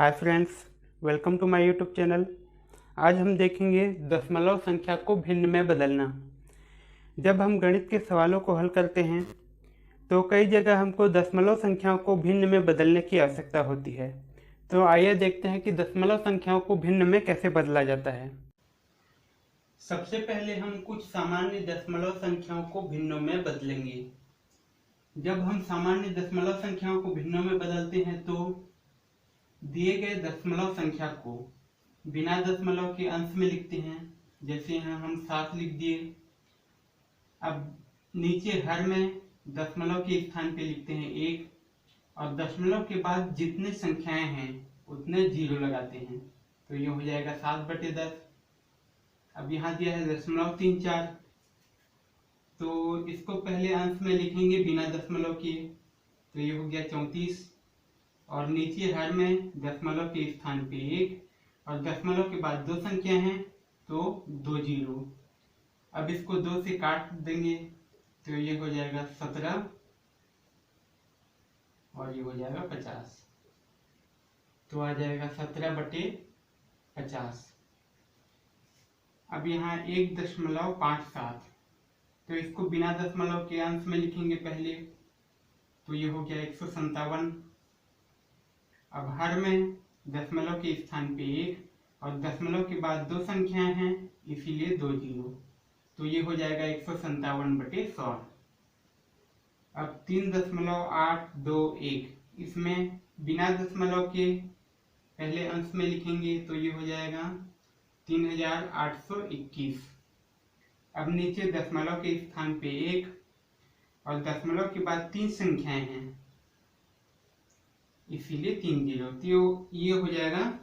Hi friends, welcome to my YouTube channel. आज हम देखेंगे दशमलव संख्या को भिन्न में बदलना। जब हम गणित के सवालों को हल करते हैं तो कई जगह हमको दशमलव संख्याओं को भिन्न में बदलने की आवश्यकता होती है। तो आइए देखते हैं कि दशमलव संख्याओं को भिन्न में कैसे बदला जाता है। सबसे पहले हम कुछ सामान्य दशमलव संख्याओं को भिन्नों में बदलेंगे। जब हम सामान्य दशमलव संख्याओं को भिन्नों में बदलते हैं तो दिए गए दशमलव संख्या को बिना दशमलव के अंश में लिखते हैं। जैसे यहाँ हम 7 लिख दिए। अब नीचे हर में दशमलव के स्थान पे लिखते हैं 1 और दशमलव के बाद जितने संख्याएं हैं उतने जीरो लगाते हैं। तो ये हो जाएगा 7/10। अब यहाँ दिया है 0.34, तो इसको पहले अंश में लिखेंगे बिना दशमलव के, तो ये हो गया 34 और नीचे हर में दशमलव के स्थान पे 1 और दशमलव के बाद दो संख्या हैं तो 2 जीरो। अब इसको 2 से काट देंगे तो ये हो जाएगा 17 और ये हो जाएगा 50। तो आ जाएगा 17/50। अब यहाँ 1.57, तो इसको बिना दशमलव के अंश में लिखेंगे पहले, तो ये हो गया 157। अब हर में दशमलव के स्थान पे 1 और दशमलव के बाद दो संख्याएं हैं इसीलिए 2 जीरो। तो ये हो जाएगा 157/100। अब 3.821 इसमें बिना दशमलव के पहले अंश में लिखेंगे तो ये हो जाएगा 3821। अब नीचे दशमलव के स्थान पे 1 और दशमलव के बाद 3 संख्याएं हैं इसीलिए 3 जीरो। तो ये हो जाएगा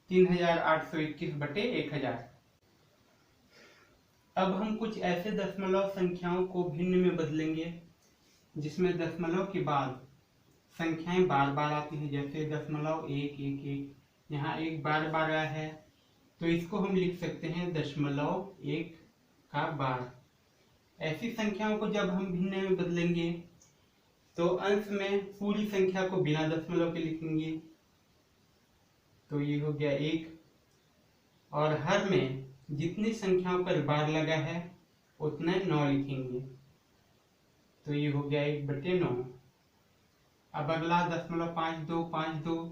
3821/1000। अब हम कुछ ऐसे दशमलव संख्याओं को भिन्न में बदलेंगे जिसमें दशमलव के बाद संख्याएं बार बार आती हैं। जैसे 0.111 यहाँ 1 बार बार आया है तो इसको हम लिख सकते हैं 0.1 का बार। ऐसी संख्याओं को जब हम भिन्न में बदलेंगे तो अंश में पूरी संख्या को बिना दशमलव के लिखेंगे, तो ये हो गया 1 और हर में जितनी संख्याओं पर बार लगा है उतने 9 लिखेंगे, तो ये हो गया 1/9। अब अगला 0.5252,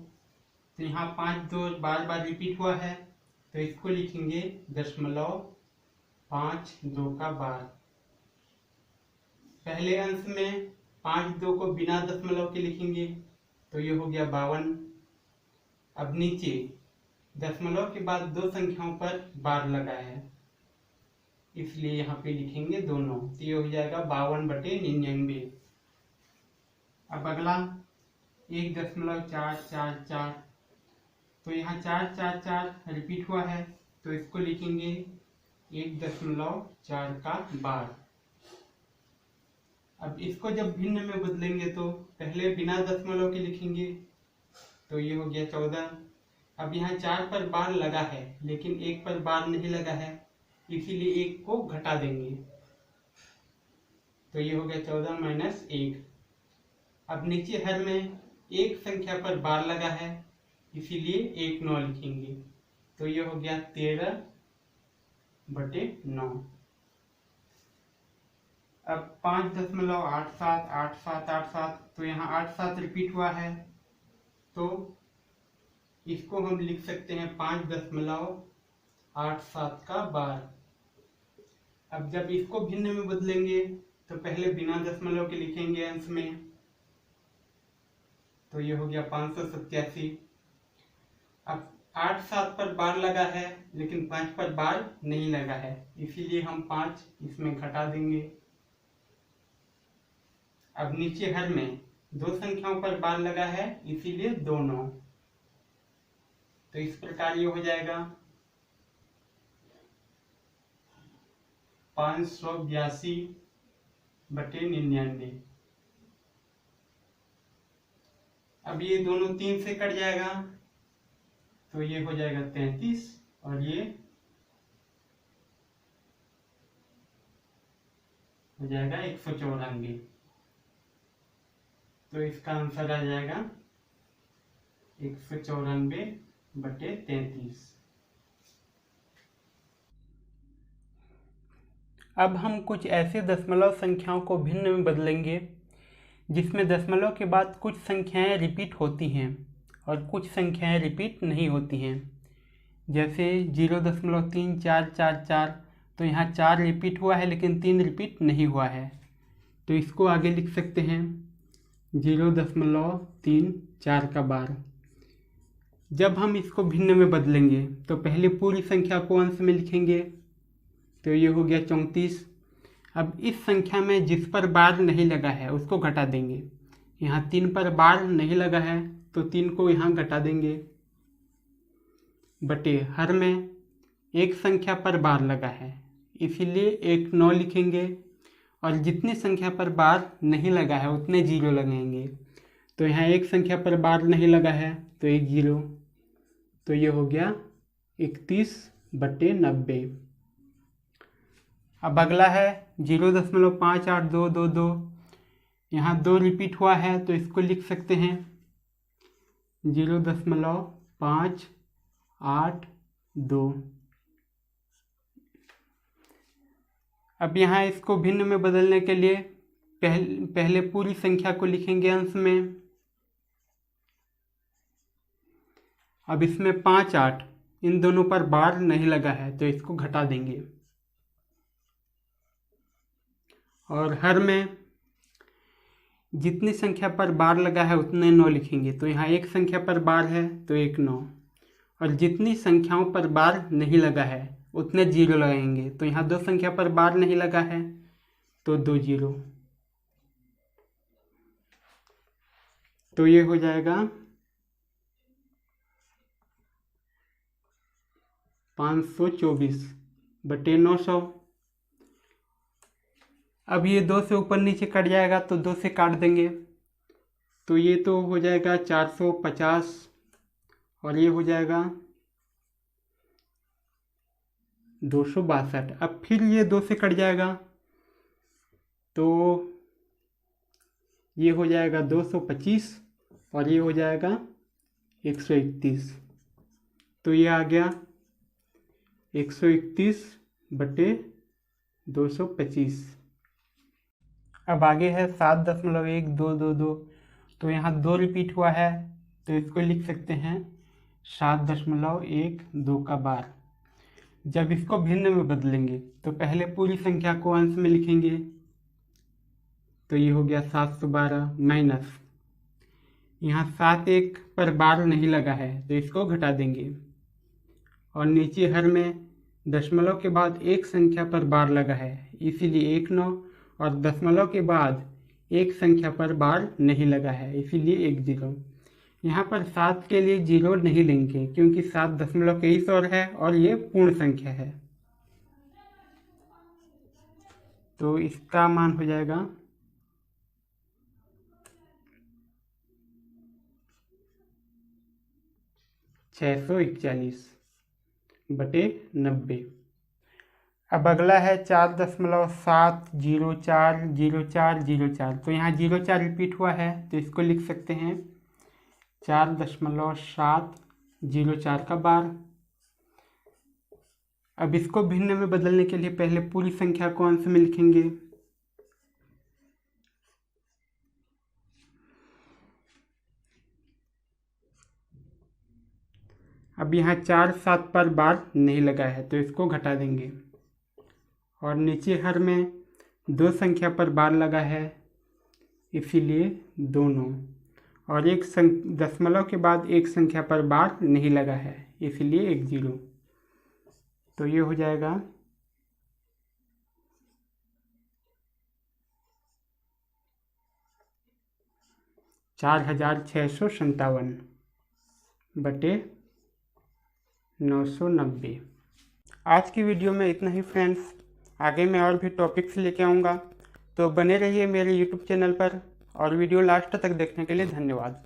तो यहाँ 52 बार बार रिपीट हुआ है तो इसको लिखेंगे 0.52 का बार। पहले अंश में 52 को बिना दशमलव के लिखेंगे तो ये हो गया 52। अब नीचे दशमलव के बाद दो संख्याओं पर बार लगा है इसलिए यहाँ पे लिखेंगे 2 9, तो ये हो जाएगा 52/99। अब अगला 1.444, तो यहाँ 444 रिपीट हुआ है तो इसको लिखेंगे 1.4 का बार। अब इसको जब भिन्न में बदलेंगे तो पहले बिना दशमलव के लिखेंगे तो ये हो गया 14। अब यहाँ 4 पर बार लगा है लेकिन 1 पर बार नहीं लगा है इसीलिए 1 को घटा देंगे, तो ये हो गया 14 - 1। अब नीचे हर में एक संख्या पर बार लगा है इसीलिए 1 9 लिखेंगे, तो ये हो गया 13/9। अब 5.878787, तो यहाँ 87 रिपीट हुआ है तो इसको हम लिख सकते हैं 5.87 का बार। अब जब इसको भिन्न में बदलेंगे तो पहले बिना दशमलव के लिखेंगे अंश में, तो ये हो गया 587। अब 8 7 पर बार लगा है लेकिन 5 पर बार नहीं लगा है इसीलिए हम 5 इसमें घटा देंगे। अब नीचे हर में दो संख्याओं पर बार लगा है इसीलिए 2 9, तो इस प्रकार ये हो जाएगा 582/99। अब ये दोनों 3 से कट जाएगा तो ये हो जाएगा 33 और ये हो जाएगा 194, तो इसका आंसर आ जाएगा 194/33। अब हम कुछ ऐसे दशमलव संख्याओं को भिन्न में बदलेंगे जिसमें दशमलव के बाद कुछ संख्याएं रिपीट होती हैं और कुछ संख्याएं रिपीट नहीं होती हैं। जैसे 0.3444, तो यहाँ 4 रिपीट हुआ है लेकिन 3 रिपीट नहीं हुआ है, तो इसको आगे लिख सकते हैं 0.34 का बार। जब हम इसको भिन्न में बदलेंगे तो पहले पूरी संख्या को अंश में लिखेंगे, तो ये हो गया 34। अब इस संख्या में जिस पर बार नहीं लगा है उसको घटा देंगे। यहाँ 3 पर बार नहीं लगा है तो 3 को यहाँ घटा देंगे, बटे हर में एक संख्या पर बार लगा है इसीलिए 1 9 लिखेंगे, और जितनी संख्या पर बार नहीं लगा है उतने 0 लगाएंगे। तो यहाँ एक संख्या पर बार नहीं लगा है तो 1 0, तो ये हो गया 31/90। अब अगला है 0.5822, यहाँ 2 रिपीट हुआ है तो इसको लिख सकते हैं 0.582। अब यहाँ इसको भिन्न में बदलने के लिए पहले पूरी संख्या को लिखेंगे अंश में। अब इसमें 5 8 इन दोनों पर बार नहीं लगा है तो इसको घटा देंगे, और हर में जितनी संख्या पर बार लगा है उतने 9 लिखेंगे। तो यहाँ एक संख्या पर बार है तो 1 9, और जितनी संख्याओं पर बार नहीं लगा है उतने 0 लगाएंगे। तो यहाँ 2 संख्या पर बार नहीं लगा है तो 2 0, तो ये हो जाएगा 524/900। अब ये 2 से ऊपर नीचे कट जाएगा तो 2 से काट देंगे, तो ये तो हो जाएगा 450, और ये हो जाएगा 262। अब फिर ये 2 से कट जाएगा तो ये हो जाएगा 225, और ये हो जाएगा 131, तो ये आ गया 131/225। अब आगे है 7.1222, तो यहाँ 2 रिपीट हुआ है तो इसको लिख सकते हैं 7.12 का बार। जब इसको भिन्न में बदलेंगे तो पहले पूरी संख्या को अंश में लिखेंगे, तो ये हो गया 712 माइनस, यहाँ 7 1 पर बार नहीं लगा है तो इसको घटा देंगे, और नीचे हर में दशमलव के बाद एक संख्या पर बार लगा है इसीलिए 1 9, और दशमलव के बाद एक संख्या पर बार नहीं लगा है इसीलिए 1 0। यहाँ पर 7 के लिए 0 नहीं लेंगे क्योंकि 7.23 और ये पूर्ण संख्या है, तो इसका मान हो जाएगा 641/90। अब अगला है 4.7040404, तो यहाँ 04 रिपीट हुआ है तो इसको लिख सकते हैं 4.704 का बार। अब इसको भिन्न में बदलने के लिए पहले पूरी संख्या को अंश में लिखेंगे, अब यहाँ 4 7 पर बार नहीं लगा है तो इसको घटा देंगे, और नीचे हर में 2 संख्या पर बार लगा है इसीलिए 2 9, और एक दशमलव के बाद एक संख्या पर बार नहीं लगा है इसीलिए 1 0, तो ये हो जाएगा 4657/990। आज की वीडियो में इतना ही फ्रेंड्स, आगे मैं और भी टॉपिक्स लेके आऊँगा, तो बने रहिए मेरे YouTube चैनल पर, और वीडियो लास्ट तक देखने के लिए धन्यवाद।